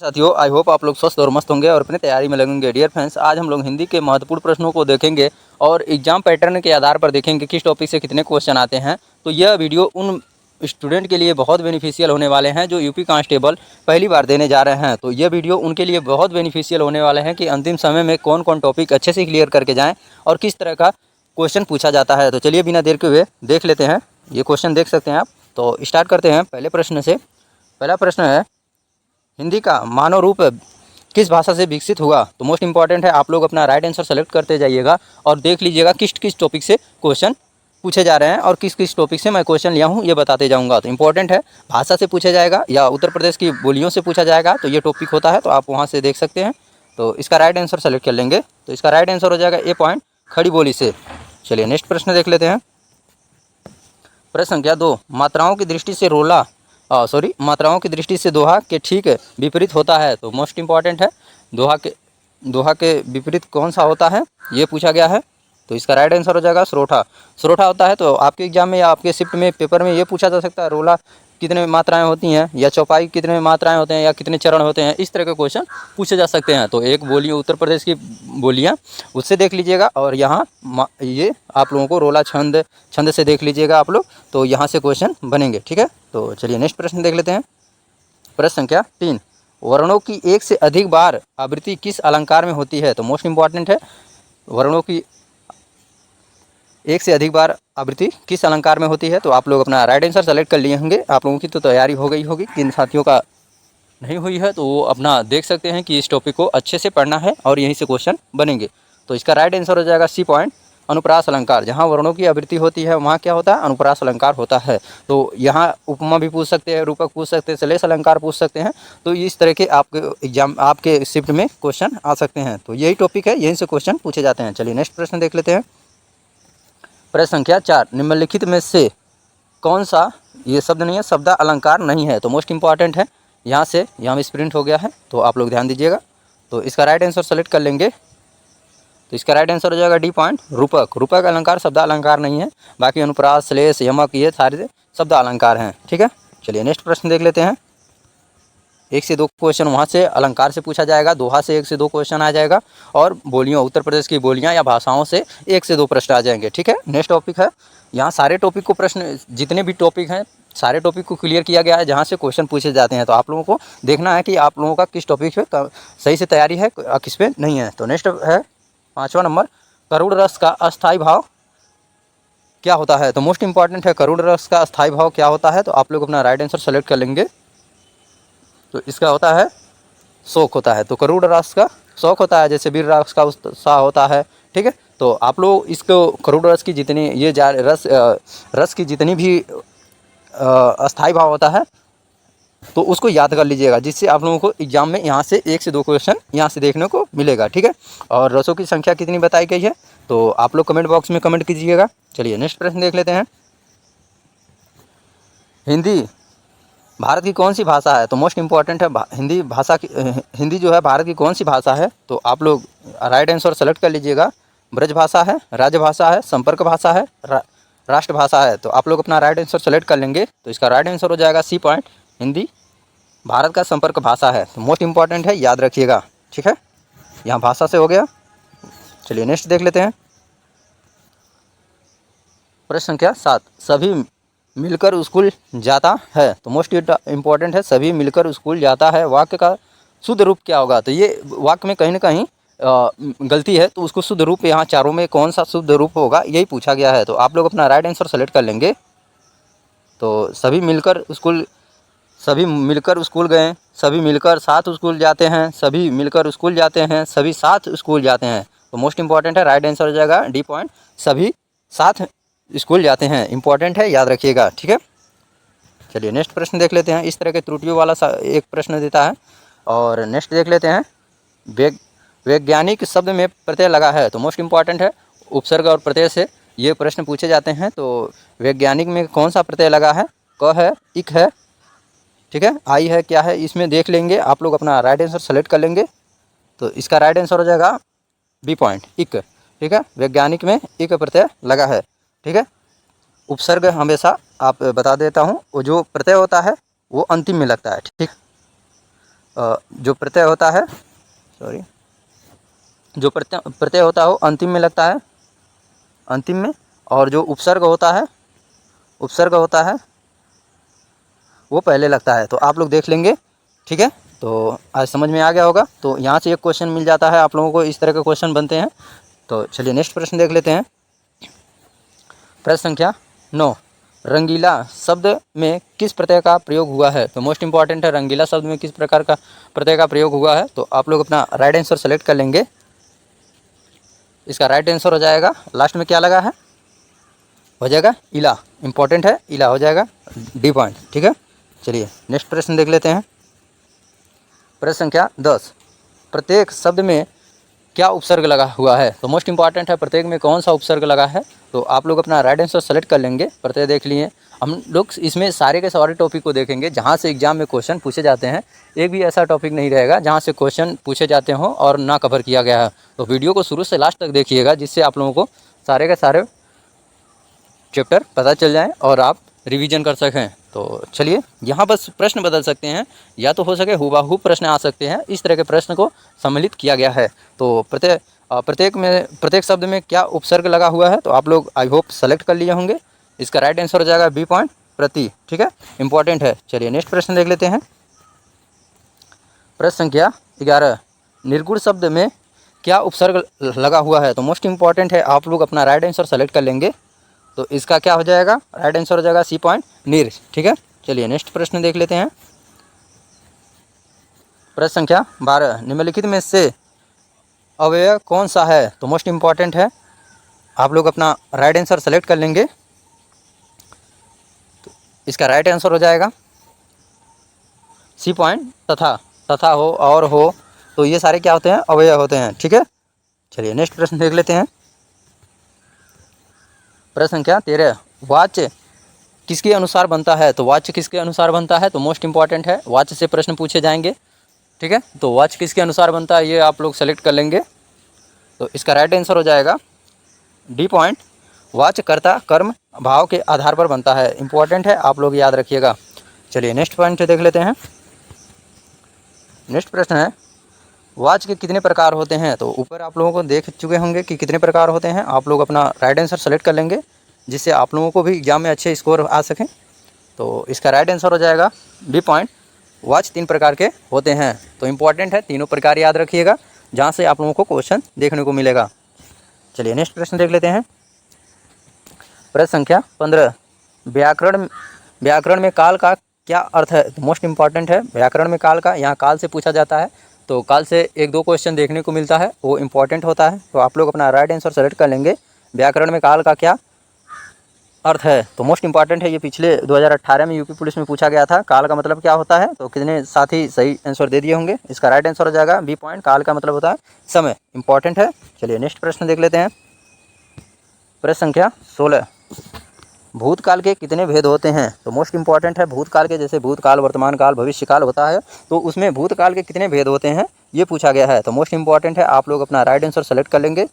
साथियों, I hope आप लोग स्वस्थ और मस्त होंगे और अपनी तैयारी में लगेंगे। डियर फ्रेंड्स, आज हम लोग हिंदी के महत्वपूर्ण प्रश्नों को देखेंगे और एग्जाम पैटर्न के आधार पर देखेंगे किस टॉपिक से कितने क्वेश्चन आते हैं। तो यह वीडियो उन स्टूडेंट के लिए बहुत बेनिफिशियल होने वाले हैं जो यूपी कांस्टेबल पहली बार देने जा रहे हैं। तो यह वीडियो उनके लिए बहुत बेनिफिशियल होने वाले हैं कि अंतिम समय में कौन कौन टॉपिक अच्छे से क्लियर करके जाएँ और किस तरह का क्वेश्चन पूछा जाता है। तो चलिए बिना देर के हुए देख लेते हैं। ये क्वेश्चन देख सकते हैं आप। तो स्टार्ट करते हैं पहले प्रश्न से। पहला प्रश्न है, हिंदी का मानव रूप किस भाषा से विकसित हुआ। तो मोस्ट इंपॉर्टेंट है, आप लोग अपना राइट आंसर सेलेक्ट करते जाइएगा और देख लीजिएगा किस किस टॉपिक से क्वेश्चन पूछे जा रहे हैं और किस किस टॉपिक से मैं क्वेश्चन लिया हूँ ये बताते जाऊँगा। तो इंपॉर्टेंट है, भाषा से पूछा जाएगा या उत्तर प्रदेश की बोलियों से पूछा जाएगा तो ये टॉपिक होता है, तो आप वहाँ से देख सकते हैं। तो इसका राइट आंसर सेलेक्ट कर लेंगे। तो इसका राइट आंसर हो जाएगा ए पॉइंट, खड़ी बोली से। चलिए नेक्स्ट प्रश्न देख लेते हैं। प्रश्न संख्या 2, मात्राओं की दृष्टि से मात्राओं की दृष्टि से दोहा के ठीक विपरीत होता है। तो मोस्ट इंपॉर्टेंट है, दोहा के विपरीत कौन सा होता है ये पूछा गया है। तो इसका राइट आंसर हो जाएगा सरोठा। सरोठा होता है। तो आपके एग्जाम में या आपके शिफ्ट में पेपर में ये पूछा जा सकता है, रोला कितने मात्राएं होती हैं या चौपाई कितने मात्राएं होते हैं या कितने चरण होते हैं, इस तरह के क्वेश्चन पूछे जा सकते हैं। तो एक बोली उत्तर प्रदेश की बोलियां, उससे देख लीजिएगा और यहाँ ये आप लोगों को रोला छंद से देख लीजिएगा आप लोग, तो यहाँ से क्वेश्चन बनेंगे। ठीक है, तो चलिए नेक्स्ट प्रश्न देख लेते हैं। प्रश्न संख्या 3, वर्णों की एक से अधिक बार आवृत्ति किस अलंकार में होती है। तो मोस्ट इंपॉर्टेंट है, वर्णों की एक से अधिक बार आवृत्ति किस अलंकार में होती है। तो आप लोग अपना राइट आंसर सेलेक्ट कर लिए होंगे। आप लोगों की तो तैयारी हो गई होगी, किन साथियों का नहीं हुई है तो वो अपना देख सकते हैं कि इस टॉपिक को अच्छे से पढ़ना है और यहीं से क्वेश्चन बनेंगे। तो इसका राइट आंसर हो जाएगा सी पॉइंट, अनुप्रास अलंकार। जहाँ वर्णों की आवृत्ति होती है वहाँ क्या होता है, अनुप्रास अलंकार होता है। तो यहाँ उपमा भी पूछ सकते हैं, रूपक पूछ सकते हैं, श्लेष अलंकार पूछ सकते हैं। तो इस तरह के आपके एग्जाम आपके शिफ्ट में क्वेश्चन आ सकते हैं। तो यही टॉपिक है, यहीं से क्वेश्चन पूछे जाते हैं। चलिए नेक्स्ट प्रश्न देख लेते हैं। प्रश्न संख्या 4, निम्नलिखित में से कौन सा, ये शब्द नहीं है, शब्द अलंकार नहीं है। तो मोस्ट इंपॉर्टेंट है, यहाँ में स्प्रिंट हो गया है तो आप लोग ध्यान दीजिएगा। तो इसका राइट आंसर सेलेक्ट कर लेंगे। तो इसका राइट आंसर हो जाएगा डी पॉइंट, रूपक। रूपक अलंकार शब्द अलंकार नहीं है, बाकी अनुप्रास, श्लेष, यमक ये सारे शब्द अलंकार हैं। ठीक है, चलिए नेक्स्ट प्रश्न देख लेते हैं। 1 से 2 क्वेश्चन वहाँ से अलंकार से पूछा जाएगा, दोहा से 1 से 2 क्वेश्चन आ जाएगा और बोलियों उत्तर प्रदेश की बोलियां या भाषाओं से 1 से 2 प्रश्न आ जाएंगे। ठीक है, नेक्स्ट टॉपिक है, यहाँ सारे टॉपिक को प्रश्न, जितने भी टॉपिक हैं सारे टॉपिक को क्लियर किया गया है जहाँ से क्वेश्चन पूछे जाते हैं। तो आप लोगों को देखना है कि आप लोगों का किस टॉपिक पे सही से तैयारी है, किस पे नहीं है। तो नेक्स्ट है 5वां नंबर, करुड़ रस का अस्थायी भाव क्या होता है। तो मोस्ट इंपॉर्टेंट है, करुड़ रस का अस्थायी भाव क्या होता है। तो आप लोग अपना राइट आंसर सेलेक्ट कर लेंगे। तो इसका होता है शोक होता है। तो करुड़ रस का शौक होता है, जैसे वीर रस का उत्साह होता है। ठीक है, तो आप लोग इसको करुड़ रस की जितनी ये रस की जितनी भी अस्थायी भाव होता है तो उसको याद कर लीजिएगा, जिससे आप लोगों को एग्जाम में यहाँ से 1 से 2 क्वेश्चन यहाँ से देखने को मिलेगा। ठीक है, और रसों की संख्या कितनी बताई गई है तो आप लोग कमेंट बॉक्स में कमेंट कीजिएगा। चलिए नेक्स्ट प्रश्न देख लेते हैं। हिंदी भारत की कौन सी भाषा है। तो मोस्ट इंपॉर्टेंट है, हिंदी जो है भारत की कौन सी भाषा है। तो आप लोग राइट आंसर सेलेक्ट कर लीजिएगा। ब्रज भाषा है, राजभाषा है, संपर्क भाषा है, राष्ट्रभाषा है। तो आप लोग अपना राइट आंसर सेलेक्ट कर लेंगे। तो इसका राइट आंसर हो जाएगा सी पॉइंट, हिंदी भारत का संपर्क भाषा है। तो मोस्ट इंपॉर्टेंट है, याद रखिएगा। ठीक है, यहाँ भाषा से हो गया। चलिए नेक्स्ट देख लेते हैं। प्रश्न संख्या 7, सभी मिलकर स्कूल जाता है। तो मोस्ट इंपॉर्टेंट है, सभी मिलकर स्कूल जाता है वाक्य का शुद्ध रूप क्या होगा। तो ये वाक्य में कहीं ना कहीं गलती है, तो उसको शुद्ध रूप यहाँ चारों में कौन सा शुद्ध रूप होगा यही पूछा गया है। तो आप लोग अपना राइट आंसर सेलेक्ट कर लेंगे। तो सभी मिलकर स्कूल गए, सभी मिलकर साथ स्कूल जाते हैं, सभी मिलकर स्कूल जाते हैं, सभी साथ स्कूल जाते हैं। तो मोस्ट इंपॉर्टेंट है, राइट आंसर हो जाएगा डी पॉइंट, सभी साथ स्कूल जाते हैं। इंपॉर्टेंट है, याद रखिएगा। ठीक है, चलिए नेक्स्ट प्रश्न देख लेते हैं। इस तरह के त्रुटियों वाला एक प्रश्न देता है। और नेक्स्ट देख लेते हैं, वैज्ञानिक शब्द में प्रत्यय लगा है। तो मोस्ट इंपॉर्टेंट है, उपसर्ग और प्रत्यय से ये प्रश्न पूछे जाते हैं। तो वैज्ञानिक में कौन सा प्रत्यय लगा है, क है, इक है, ठीक है, आई है, क्या है, इसमें देख लेंगे। आप लोग अपना राइट आंसर सेलेक्ट कर लेंगे। तो इसका राइट आंसर हो जाएगा बी पॉइंट, इक। ठीक है, वैज्ञानिक में इक प्रत्यय लगा है। ठीक है, उपसर्ग हमेशा आप बता देता हूँ, वो जो प्रत्यय होता है वो अंतिम में लगता है। ठीक, जो प्रत्यय होता है, सॉरी, जो प्रत्यय होता है वो अंतिम में लगता है, अंतिम में, और जो उपसर्ग होता है वो पहले लगता है। तो आप लोग देख लेंगे, ठीक है। तो आज समझ में आ गया होगा। तो यहाँ से एक क्वेश्चन मिल जाता है आप लोगों को, इस तरह के क्वेश्चन बनते हैं। तो चलिए नेक्स्ट प्रश्न देख लेते हैं। प्रश्न संख्या 9, रंगीला शब्द में किस प्रत्यय का प्रयोग हुआ है? तो मोस्ट इंपॉर्टेंट है, रंगीला शब्द में किस प्रकार का प्रत्यय का प्रयोग हुआ है। तो आप लोग अपना राइट आंसर सेलेक्ट कर लेंगे। इसका राइट आंसर हो जाएगा, लास्ट में क्या लगा है, हो जाएगा इला। इंपॉर्टेंट है, इला हो जाएगा, डी पॉइंट, ठीक है। चलिए नेक्स्ट प्रश्न देख लेते हैं। प्रश्न संख्या 10, प्रत्येक शब्द में क्या उपसर्ग लगा हुआ है? तो मोस्ट इंपॉर्टेंट है, प्रत्येक में कौन सा उपसर्ग लगा है। तो आप लोग अपना राइट आंसर सेलेक्ट कर लेंगे। प्रत्यय देख लिए, हम लोग इसमें सारे के सारे टॉपिक को देखेंगे जहाँ से एग्जाम में क्वेश्चन पूछे जाते हैं। एक भी ऐसा टॉपिक नहीं रहेगा जहाँ से क्वेश्चन पूछे जाते हों और ना कवर किया गया है। तो वीडियो को शुरू से लास्ट तक देखिएगा, जिससे आप लोगों को सारे के सारे चैप्टर पता चल जाएँ और आप रिवीजन कर सकें। तो चलिए, यहाँ बस प्रश्न बदल सकते हैं, या तो हो सके हुबहू प्रश्न आ सकते हैं। इस तरह के प्रश्न को सम्मिलित किया गया है। तो प्रत्येक शब्द में क्या उपसर्ग लगा हुआ है, तो आप लोग आई होप सेलेक्ट कर लिए होंगे। इसका राइट आंसर हो जाएगा बी पॉइंट, प्रति, ठीक है, इंपॉर्टेंट है। चलिए नेक्स्ट प्रश्न देख लेते हैं। प्रश्न संख्या 11, निर्गुण शब्द में क्या उपसर्ग लगा हुआ है? तो मोस्ट इंपॉर्टेंट है, आप लोग अपना राइट आंसर सेलेक्ट कर लेंगे। तो इसका क्या हो जाएगा, राइट आंसर हो जाएगा सी पॉइंट, निर, ठीक है। चलिए नेक्स्ट प्रश्न देख लेते हैं। प्रश्न संख्या 12, निम्नलिखित में से अव्यय कौन सा है? तो मोस्ट इंपॉर्टेंट है, आप लोग अपना राइट आंसर सेलेक्ट कर लेंगे। तो इसका राइट आंसर हो जाएगा सी पॉइंट, तथा, तथा हो और हो, तो ये सारे क्या होते हैं, अव्यय होते हैं, ठीक है। चलिए नेक्स्ट प्रश्न देख लेते हैं। प्रश्न संख्या 13, वाच्य किसके अनुसार बनता है? तो वाच्य किसके अनुसार बनता है? तो मोस्ट इंपॉर्टेंट है, वाच्य से प्रश्न पूछे जाएंगे, ठीक है। तो वाच्य किसके अनुसार बनता है, ये आप लोग सेलेक्ट कर लेंगे। तो इसका राइट आंसर हो जाएगा डी पॉइंट, वाच्य कर्ता कर्म भाव के आधार पर बनता है। इंपॉर्टेंट है, आप लोग याद रखिएगा। चलिए नेक्स्ट पॉइंट देख लेते हैं। नेक्स्ट प्रश्न है, वाच्य के कितने प्रकार होते हैं? तो ऊपर आप लोगों को देख चुके होंगे कि कितने प्रकार होते हैं। आप लोग अपना राइट आंसर सेलेक्ट कर लेंगे, जिससे आप लोगों को भी एग्जाम में अच्छे स्कोर आ सकें। तो इसका राइट आंसर हो जाएगा बी पॉइंट, वाच्य 3 प्रकार के होते हैं। तो इंपॉर्टेंट है, तीनों प्रकार याद रखिएगा, जहाँ से आप लोगों को क्वेश्चन देखने को मिलेगा। चलिए नेक्स्ट प्रश्न देख लेते हैं। प्रश्न संख्या 15, व्याकरण में काल का क्या अर्थ है? तो मोस्ट इंपॉर्टेंट है, व्याकरण में काल का, यहाँ काल से पूछा जाता है। तो काल से 1-2 क्वेश्चन देखने को मिलता है, वो इंपॉर्टेंट होता है। तो आप लोग अपना राइट आंसर सेलेक्ट कर लेंगे। व्याकरण में काल का क्या अर्थ है? तो मोस्ट इंपॉर्टेंट है, ये पिछले 2018 में यूपी पुलिस में पूछा गया था, काल का मतलब क्या होता है। तो कितने साथी सही आंसर दे दिए होंगे। इसका राइट आंसर हो जाएगा बी पॉइंट, काल का मतलब होता है समय, इंपॉर्टेंट है। चलिए नेक्स्ट प्रश्न देख लेते हैं। प्रश्न संख्या 16, भूतकाल के कितने भेद होते हैं? तो मोस्ट इंपॉर्टेंट है, भूतकाल के, जैसे भूतकाल, वर्तमान काल, भविष्य काल होता है, तो उसमें भूतकाल के कितने भेद होते हैं ये पूछा गया है। तो मोस्ट इंपॉर्टेंट है, आप लोग अपना राइट आंसर सेलेक्ट कर लेंगे।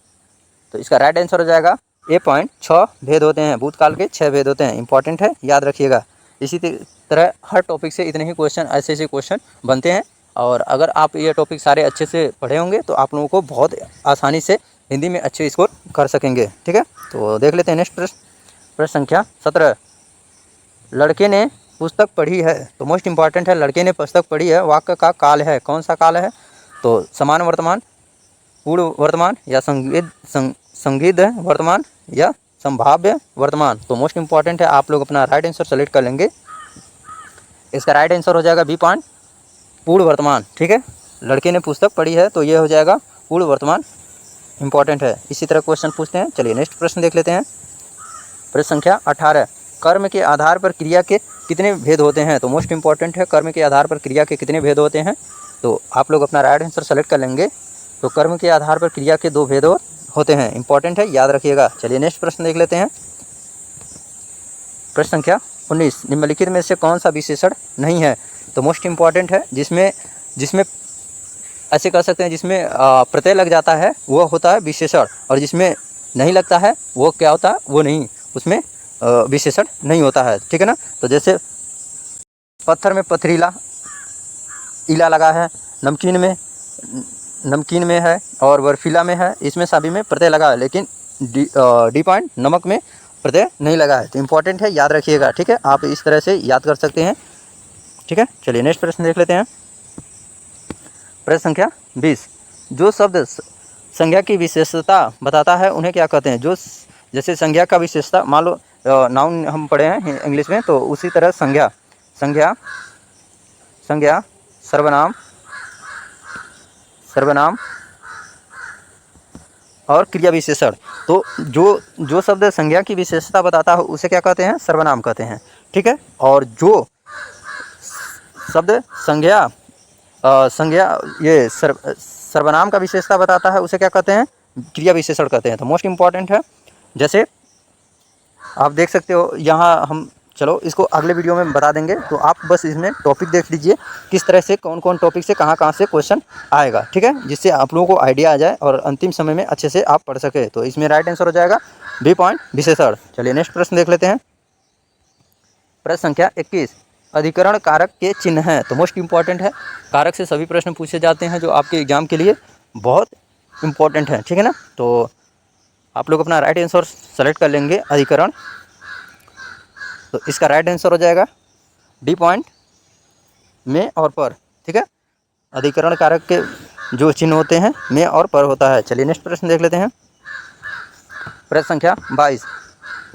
तो इसका राइट आंसर हो जाएगा ए पॉइंट, 6 भेद होते हैं, भूतकाल के 6 भेद होते हैं, इंपॉर्टेंट है, याद रखिएगा। इसी तरह हर टॉपिक से इतने ही क्वेश्चन, ऐसे क्वेश्चन बनते हैं। और अगर आप ये टॉपिक सारे अच्छे से पढ़े होंगे तो आप लोगों को बहुत आसानी से हिंदी में अच्छे स्कोर कर सकेंगे, ठीक है। तो देख लेते हैं नेक्स्ट प्रश्न। प्रश्न संख्या 17, लड़के ने पुस्तक पढ़ी है। तो मोस्ट इंपॉर्टेंट है, लड़के ने पुस्तक पढ़ी है, वाक्य का काल है, कौन सा काल है? तो समान वर्तमान, पूर्व वर्तमान, या संदिग्ध वर्तमान, या संभाव्य वर्तमान। तो मोस्ट इंपॉर्टेंट है, आप लोग अपना राइट आंसर सेलेक्ट कर लेंगे। इसका राइट आंसर हो जाएगा बी पॉइंट, पूर्व वर्तमान, ठीक है। लड़के ने पुस्तक पढ़ी है, तो ये हो जाएगा पूर्व वर्तमान, इंपॉर्टेंट है। इसी तरह क्वेश्चन पूछते हैं। चलिए नेक्स्ट प्रश्न देख लेते हैं। प्रश्न संख्या 18, कर्म के आधार पर क्रिया के कितने भेद होते हैं? तो मोस्ट इंपॉर्टेंट है, कर्म के आधार पर क्रिया के कितने भेद होते हैं? तो आप लोग अपना राइट आंसर सेलेक्ट कर लेंगे। तो कर्म के आधार पर क्रिया के 2 भेद होते हैं, इंपॉर्टेंट है, याद रखिएगा। चलिए नेक्स्ट प्रश्न देख लेते हैं। प्रश्न संख्या 19, निम्नलिखित में से कौन सा विशेषण नहीं है? तो मोस्ट इंपॉर्टेंट है, जिसमें ऐसे कर सकते हैं, जिसमें प्रत्यय लग जाता है वो होता है विशेषण, और जिसमें नहीं लगता है वो क्या होता है, वो नहीं, उसमें विशेषण नहीं होता है, ठीक है ना। तो जैसे पत्थर में पथरीला, इला लगा है, नमकीन में है और बर्फीला में है, इसमें सभी में प्रत्यय लगा है, लेकिन डी पॉइंट नमक में प्रत्यय नहीं लगा है। तो इम्पॉर्टेंट है, याद रखिएगा, ठीक है। आप इस तरह से याद कर सकते हैं, ठीक है। चलिए नेक्स्ट प्रश्न देख लेते हैं। प्रश्न संख्या 20। जो शब्द संज्ञा की विशेषता बताता है उन्हें क्या कहते हैं? जो जैसे संज्ञा का विशेषता, मान लो नाउन हम पढ़े हैं इंग्लिश में, तो उसी तरह संज्ञा सर्वनाम और क्रिया विशेषण। तो जो शब्द संज्ञा की विशेषता बताता है उसे क्या कहते हैं? सर्वनाम कहते हैं, ठीक है। और जो शब्द सर्वनाम का विशेषता बताता है उसे क्या कहते हैं? क्रिया विशेषण कहते हैं। तो मोस्ट इम्पॉर्टेंट है। जैसे आप देख सकते हो यहाँ, हम चलो इसको अगले वीडियो में बता देंगे, तो आप बस इसमें टॉपिक देख लीजिए किस तरह से कौन कौन टॉपिक से कहाँ से क्वेश्चन आएगा, ठीक है, जिससे आप लोगों को आइडिया आ जाए और अंतिम समय में अच्छे से आप पढ़ सके। तो इसमें राइट आंसर हो जाएगा बी पॉइंट विशेषण। चलिए नेक्स्ट प्रश्न देख लेते हैं। प्रश्न संख्या 21। अधिकरण कारक के चिन्ह हैं। तो मोस्ट इम्पॉर्टेंट है, कारक से सभी प्रश्न पूछे जाते हैं जो आपके एग्जाम के लिए बहुत इम्पॉर्टेंट है, ठीक है ना। तो आप लोग अपना राइट आंसर सेलेक्ट कर लेंगे अधिकरण, तो इसका राइट आंसर हो जाएगा डी पॉइंट में और पर, ठीक है। अधिकरण कारक के जो चिन्ह होते हैं में और पर होता है। चलिए नेक्स्ट प्रश्न देख लेते हैं। प्रश्न संख्या 22।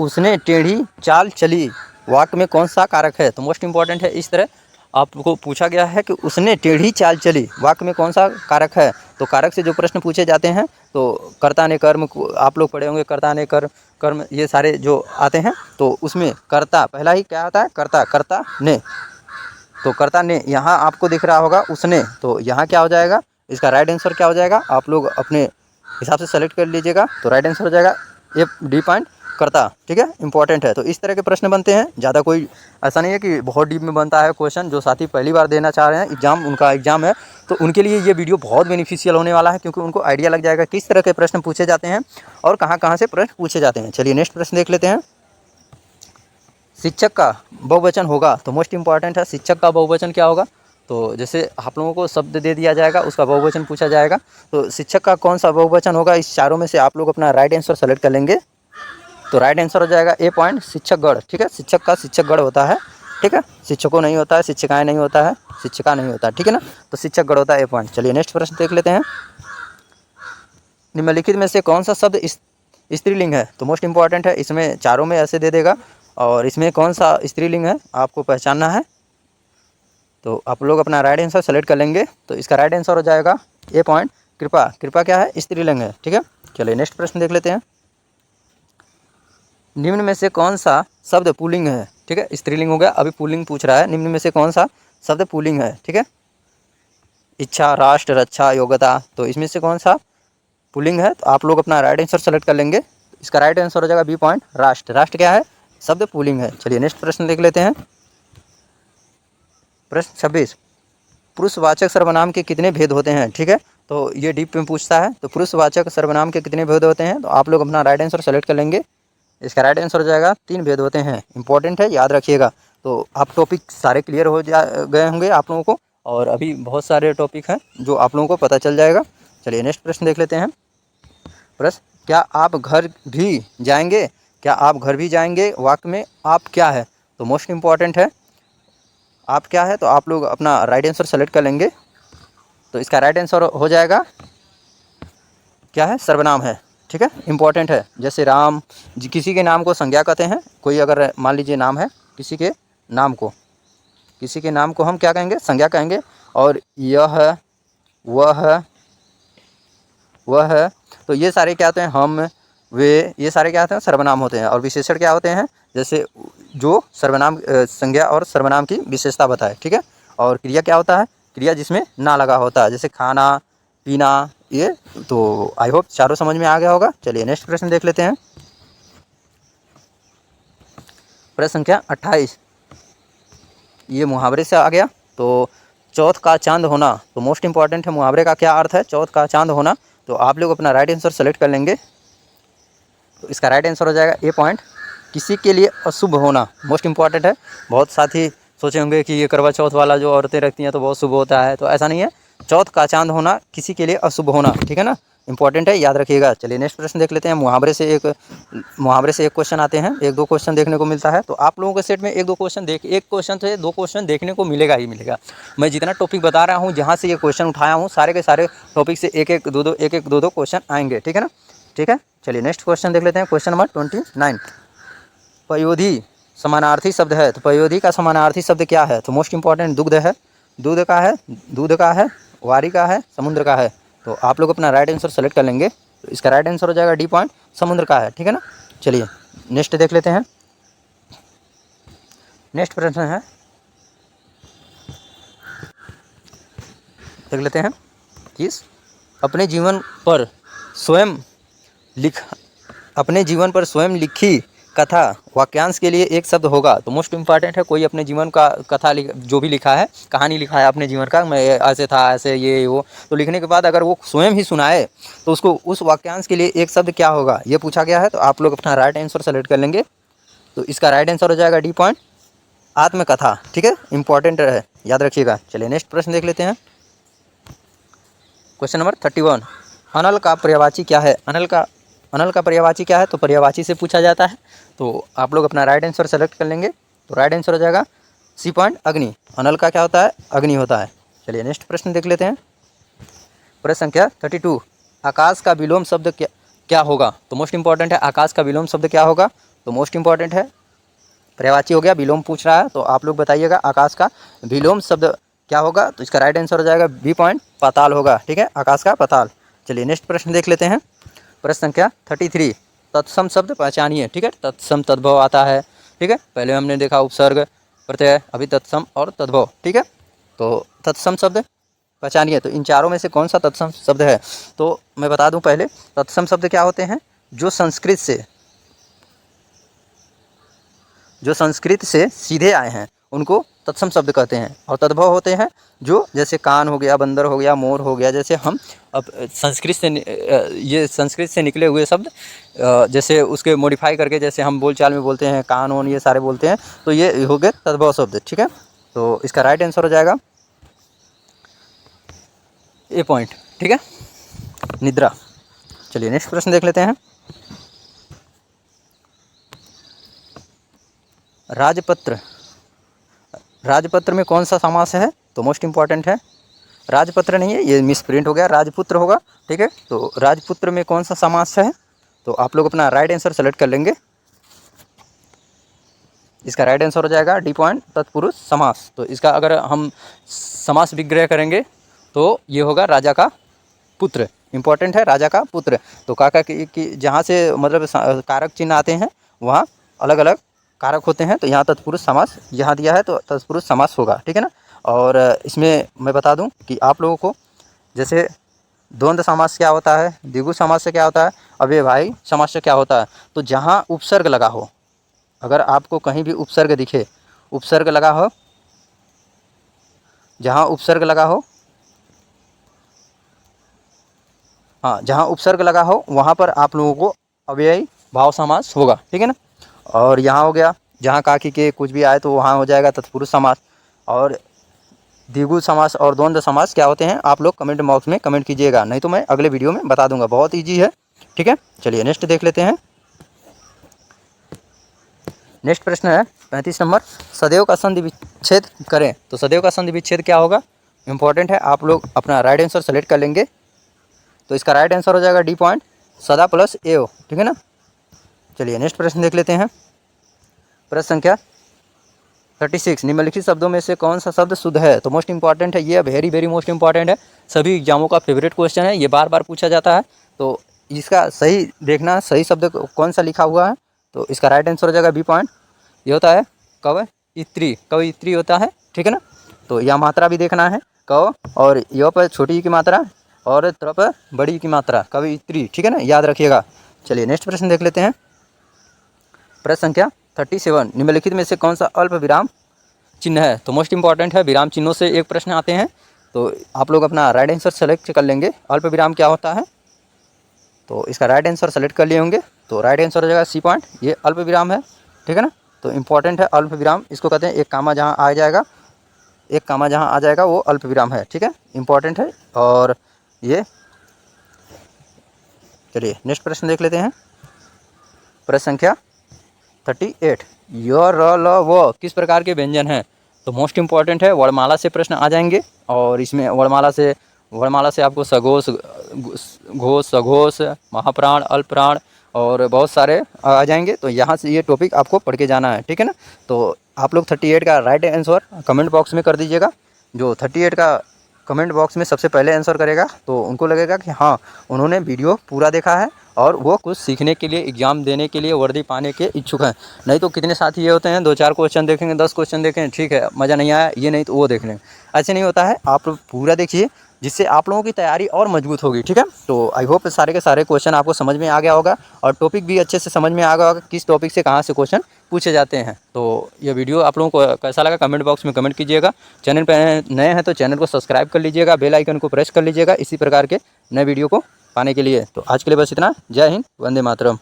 उसने टेढ़ी चाल चली वाक्य में कौन सा कारक है? तो मोस्ट इम्पॉर्टेंट है, इस तरह आपको पूछा गया है कि उसने टेढ़ी चाल चली वाक्य में कौन सा कारक है। तो कारक से जो प्रश्न पूछे जाते हैं, तो कर्ता ने कर्म, आप लोग पढ़े होंगे कर्ता ने कर्म, ये सारे जो आते हैं, तो उसमें कर्ता पहला ही क्या होता है? कर्ता ने। तो कर्ता ने यहाँ आपको दिख रहा होगा उसने, तो यहाँ क्या हो जाएगा? इसका राइट आंसर क्या हो जाएगा? आप लोग अपने हिसाब से सेलेक्ट कर लीजिएगा। तो राइट आंसर हो जाएगा ये डी पॉइंट करता, ठीक है। इंपॉर्टेंट है। तो इस तरह के प्रश्न बनते हैं, ज़्यादा कोई ऐसा नहीं है कि बहुत डीप में बनता है क्वेश्चन। जो साथी पहली बार देना चाह रहे हैं एग्जाम, उनका एग्जाम है, तो उनके लिए ये वीडियो बहुत बेनिफिशियल होने वाला है, क्योंकि उनको आइडिया लग जाएगा किस तरह के प्रश्न पूछे जाते हैं और कहाँ से प्रश्न पूछे जाते हैं। चलिए नेक्स्ट प्रश्न देख लेते हैं। शिक्षक का बहुवचन होगा। तो मोस्ट इम्पॉर्टेंट है, शिक्षक का बहुवचन क्या होगा? तो जैसे आप लोगों को शब्द दे दिया जाएगा, उसका बहुवचन पूछा जाएगा, तो शिक्षक का कौन सा बहुवचन होगा? इस चारों में से आप लोग अपना राइट आंसर सेलेक्ट कर लेंगे। तो राइट आंसर हो जाएगा ए पॉइंट शिक्षकगण, ठीक है। शिक्षक का शिक्षकगण होता है, ठीक है। शिक्षकों नहीं होता है, शिक्षिकाएं नहीं होता है, शिक्षिका नहीं होता, ठीक है ना। तो शिक्षकगण होता है ए पॉइंट। चलिए नेक्स्ट प्रश्न देख लेते हैं। निम्नलिखित में से कौन सा शब्द स्त्रीलिंग है? तो मोस्ट इम्पॉर्टेंट है, इसमें चारों में ऐसे दे देगा, और इसमें कौन सा स्त्रीलिंग है आपको पहचानना है। तो आप लोग अपना राइट आंसर सेलेक्ट कर लेंगे। तो इसका राइट आंसर हो जाएगा ए पॉइंट कृपा। कृपा क्या है? स्त्रीलिंग है, ठीक है। चलिए नेक्स्ट प्रश्न देख लेते हैं। निम्न में से कौन सा शब्द पुल्लिंग है? ठीक है, स्त्रीलिंग हो गया, अभी पुल्लिंग पूछ रहा है। निम्न में से कौन सा शब्द पुल्लिंग है? ठीक है, इच्छा, राष्ट्र, रक्षा, योग्यता, तो इसमें से कौन सा पुल्लिंग है? तो आप लोग अपना राइट आंसर सेलेक्ट कर लेंगे। इसका राइट आंसर हो जाएगा बी पॉइंट राष्ट्र। राष्ट्र क्या है? शब्द पुल्लिंग है। चलिए नेक्स्ट प्रश्न देख लेते हैं। प्रश्न 26, पुरुषवाचक सर्वनाम के कितने भेद होते हैं? ठीक है, तो ये डीप में पूछता है। तो पुरुषवाचक सर्वनाम के कितने भेद होते हैं? तो आप लोग अपना राइट आंसर सेलेक्ट कर लेंगे। इसका राइट आंसर हो जाएगा 3 भेद होते हैं। इंपॉर्टेंट है, याद रखिएगा। तो आप टॉपिक सारे क्लियर हो गए होंगे आप लोगों को, और अभी बहुत सारे टॉपिक हैं जो आप लोगों को पता चल जाएगा। चलिए नेक्स्ट प्रश्न देख लेते हैं। प्रश्न, क्या आप घर भी जाएंगे? क्या आप घर भी जाएंगे वाक्य में आप क्या है? तो मोस्ट इम्पॉर्टेंट है, आप क्या है? तो आप लोग अपना राइट आंसर सेलेक्ट कर लेंगे। तो इसका राइट आंसर हो जाएगा क्या है? सर्वनाम है। ठीक है, इंपॉर्टेंट है। जैसे राम, किसी के नाम को संज्ञा कहते हैं। कोई अगर मान लीजिए नाम है, किसी के नाम को हम क्या कहेंगे? संज्ञा कहेंगे। और यह, वह, तो ये सारे क्या होते हैं? हम, वे, ये सारे क्या होते हैं? सर्वनाम होते हैं। और विशेषण क्या होते हैं? जैसे जो सर्वनाम, संज्ञा और सर्वनाम की विशेषता बताए। ठीक है, और क्रिया क्या होता है? क्रिया जिसमें ना लगा होता है, जैसे खाना, पीना, ये। तो आई होप चारों समझ में आ गया होगा। चलिए नेक्स्ट प्रश्न देख लेते हैं। प्रश्न संख्या 28, ये मुहावरे से आ गया। तो चौथ का चांद होना, तो मोस्ट इंपॉर्टेंट है, मुहावरे का क्या अर्थ है? चौथ का चांद होना। तो आप लोग अपना राइट आंसर सेलेक्ट कर लेंगे। तो इसका राइट आंसर हो जाएगा ए पॉइंट किसी के लिए अशुभ होना। मोस्ट इंपॉर्टेंट है, बहुत साथी सोचे होंगे कि ये करवा चौथ वाला जो औरतें रखती हैं तो बहुत शुभ होता है, तो ऐसा नहीं है। चौथ का चांद होना किसी के लिए अशुभ होना, ठीक है ना, इंपॉर्टेंट है, याद रखिएगा। चलिए नेक्स्ट प्रश्न देख लेते हैं। मुहावरे से एक क्वेश्चन आते हैं, 1-2 क्वेश्चन देखने को मिलता है। तो आप लोगों के सेट में 1 क्वेश्चन से 2 क्वेश्चन देखने को मिलेगा ही मिलेगा। मैं जितना टॉपिक बता रहा हूँ, जहाँ से ये क्वेश्चन उठाया हूँ, सारे के सारे टॉपिक से 1-1, 2-2 क्वेश्चन आएंगे, ठीक है ना। ठीक है, चलिए नेक्स्ट क्वेश्चन देख लेते हैं। क्वेश्चन नंबर 29, पयोधी समानार्थी शब्द है, तो पयोधी का समानार्थी शब्द क्या है? तो मोस्ट इंपॉर्टेंट दुग्ध है, दूध का है, वारी का है, समुद्र का है। तो आप लोग अपना राइट आंसर सेलेक्ट कर लेंगे। तो इसका राइट आंसर हो जाएगा डी पॉइंट, समुद्र का है, ठीक है ना। चलिए नेक्स्ट देख लेते हैं। नेक्स्ट प्रश्न है, देख लेते हैं। किस अपने जीवन पर स्वयं लिखी कथा वाक्यांश के लिए एक शब्द होगा। तो मोस्ट इंपॉर्टेंट है, कोई अपने जीवन का कथा जो भी लिखा है, कहानी लिखा है अपने जीवन का, मैं ऐसे था, ऐसे ये वो, तो लिखने के बाद अगर वो स्वयं ही सुनाए तो उसको उस वाक्यांश के लिए एक शब्द क्या होगा, ये पूछा गया है। तो आप लोग अपना राइट आंसर सेलेक्ट कर लेंगे। तो इसका राइट आंसर हो जाएगा डी पॉइंट, आत्मकथा, ठीक है, इंपॉर्टेंट है, याद रखिएगा। चलिए नेक्स्ट प्रश्न देख लेते हैं। क्वेश्चन नंबर 31, अनल का पर्यायवाची क्या है? अनल का पर्यायवाची क्या है? तो पर्यायवाची से पूछा जाता है। तो आप लोग अपना राइट आंसर सेलेक्ट कर लेंगे। तो राइट आंसर हो जाएगा सी पॉइंट, अग्नि। अनल का क्या होता है? अग्नि होता है। चलिए नेक्स्ट प्रश्न देख लेते हैं। प्रश्न संख्या 32, आकाश का विलोम शब्द क्या होगा? तो मोस्ट इंपॉर्टेंट है, आकाश का विलोम शब्द क्या होगा? तो मोस्ट इंपॉर्टेंट है, पर्यायवाची हो गया, विलोम पूछ रहा है, तो आप लोग बताइएगा आकाश का विलोम शब्द क्या होगा। तो इसका राइट आंसर हो जाएगा बी पॉइंट, पाताल होगा, ठीक है, आकाश का पाताल। चलिए नेक्स्ट प्रश्न देख लेते हैं। प्रश्न संख्या 33, तत्सम शब्द पहचानिए, ठीक है। तत्सम तद्भव आता है, ठीक है, पहले हमने देखा उपसर्ग प्रत्यय, अभी तत्सम और तद्भव, ठीक है। तो तत्सम शब्द पहचानिए। तो इन चारों में से कौन सा तत्सम शब्द है? तो मैं बता दूं पहले, तत्सम शब्द क्या होते हैं? जो संस्कृत से सीधे आए हैं उनको तत्सम शब्द कहते हैं। और तद्भव होते हैं जो, जैसे कान हो गया, बंदर हो गया, मोर हो गया, जैसे हम अब संस्कृत से निकले हुए शब्द, जैसे उसके मॉडिफाई करके, जैसे हम बोलचाल में बोलते हैं कान ओन, ये सारे बोलते हैं, तो ये हो गए तद्भव शब्द, ठीक है। तो इसका राइट आंसर हो जाएगा ए पॉइंट, ठीक है, निद्रा। चलिए नेक्स्ट प्रश्न देख लेते हैं। राजपत्र में कौन सा समास है? तो मोस्ट इंपॉर्टेंट है, राजपत्र नहीं है, ये मिसप्रिंट हो गया, राजपुत्र होगा, ठीक है। तो राजपुत्र में कौन सा समास है? तो आप लोग अपना राइट आंसर सेलेक्ट कर लेंगे। इसका राइट आंसर हो जाएगा डी पॉइंट, तत्पुरुष समास। तो इसका अगर हम समास विग्रह करेंगे तो ये होगा राजा का पुत्र, इंपॉर्टेंट है, राजा का पुत्र। तो काका की जहाँ से मतलब कारक चिन्ह आते हैं वहाँ अलग अलग कारक होते हैं। तो यहाँ तत्पुरुष समास यहाँ दिया है, तो तत्पुरुष समास होगा, ठीक है ना। और इसमें मैं बता दूं कि आप लोगों को, जैसे द्वंद्व समास क्या होता है, द्विगु समास से क्या होता है, अव्ययभावी समास से क्या होता है। तो जहाँ उपसर्ग लगा हो, अगर आपको कहीं भी उपसर्ग दिखे, उपसर्ग लगा हो, जहाँ उपसर्ग लगा हो, हाँ, जहाँ उपसर्ग लगा हो वहाँ पर आप लोगों को अव्ययी भाव समास होगा, ठीक है ना। और यहाँ हो गया, जहाँ काकी के कुछ भी आए तो वहाँ हो जाएगा तत्पुरुष समास। और द्विगु समास और द्वंद्व समास क्या होते हैं, आप लोग कमेंट बॉक्स में कमेंट कीजिएगा, नहीं तो मैं अगले वीडियो में बता दूंगा, बहुत ईजी है, ठीक है। चलिए नेक्स्ट देख लेते हैं। नेक्स्ट प्रश्न है 35 नंबर, सदैव का संधि विच्छेद करें। तो सदैव का संधि विच्छेद क्या होगा, इंपॉर्टेंट है, आप लोग अपना राइट आंसर सेलेक्ट कर लेंगे। तो इसका राइट आंसर हो जाएगा डी पॉइंट, सदा प्लस एव, ठीक है ना। चलिए नेक्स्ट प्रश्न देख लेते हैं। प्रश्न संख्या 36, निम्नलिखित शब्दों में से कौन सा शब्द शुद्ध है? तो मोस्ट इंपॉर्टेंट है, ये वेरी वेरी मोस्ट इंपॉर्टेंट है, सभी एग्जामों का फेवरेट क्वेश्चन है, ये बार बार पूछा जाता है। तो इसका सही देखना, सही शब्द कौन सा लिखा हुआ है। तो इसका राइट आंसर हो जाएगा बी पॉइंट, ये होता है कवयित्री होता है, ठीक है ना। तो यह मात्रा भी देखना है, कव और य पर छोटी की मात्रा और त्र पर बड़ी की मात्रा, कवयित्री, ठीक है ना, याद रखिएगा। चलिए नेक्स्ट प्रश्न देख लेते हैं। प्रश्न संख्या 37, निम्नलिखित में से कौन सा अल्प विराम चिन्ह है? तो मोस्ट इंपॉर्टेंट है, विराम चिन्हों से एक प्रश्न आते हैं। तो आप लोग अपना राइट आंसर सेलेक्ट कर लेंगे। अल्प विराम क्या होता है? तो इसका राइट आंसर सेलेक्ट कर लिए होंगे। तो राइट आंसर हो जाएगा सी पॉइंट, ये अल्प विराम है, ठीक है ना। तो इम्पॉर्टेंट है अल्प विराम, इसको कहते हैं एक कामा जहाँ आ जाएगा, एक कामा जहाँ आ जाएगा वो अल्प विराम है, ठीक है, इम्पॉर्टेंट है। और ये चलिए नेक्स्ट प्रश्न देख लेते हैं। प्रश्न संख्या 38, य र ल व किस प्रकार के व्यंजन हैं? तो मोस्ट इम्पॉर्टेंट है, वर्णमाला से प्रश्न आ जाएंगे और इसमें वर्णमाला से आपको सघोष, घोष, सघोष, महाप्राण, अल्पप्राण और बहुत सारे आ जाएंगे। तो यहाँ से ये टॉपिक आपको पढ़ के जाना है, ठीक है ना। तो आप लोग 38 का राइट आंसर कमेंट बॉक्स में कर दीजिएगा। जो 38 का कमेंट बॉक्स में सबसे पहले आंसर करेगा तो उनको लगेगा कि हाँ उन्होंने वीडियो पूरा देखा है और वो कुछ सीखने के लिए, एग्ज़ाम देने के लिए, वर्दी पाने के इच्छुक हैं। नहीं तो कितने साथी ये होते हैं 2-4 क्वेश्चन देखेंगे, 10 क्वेश्चन देखेंगे, ठीक है मज़ा नहीं आया, ये नहीं तो वो देख लें। ऐसे नहीं होता है, आप पूरा देखिए जिससे आप लोगों की तैयारी और मजबूत होगी, ठीक है। तो आई होप सारे के सारे क्वेश्चन आपको समझ में आ गया होगा और टॉपिक भी अच्छे से समझ में आ गया होगा किस टॉपिक से कहाँ से क्वेश्चन पूछे जाते हैं। तो ये वीडियो आप लोगों को कैसा लगा कमेंट बॉक्स में कमेंट कीजिएगा। चैनल पर नए हैं तो चैनल को सब्सक्राइब कर लीजिएगा, बेल आइकन को प्रेस कर लीजिएगा इसी प्रकार के नए वीडियो को पाने के लिए। तो आज के लिए बस इतना। जय हिंद, वंदे मातरम।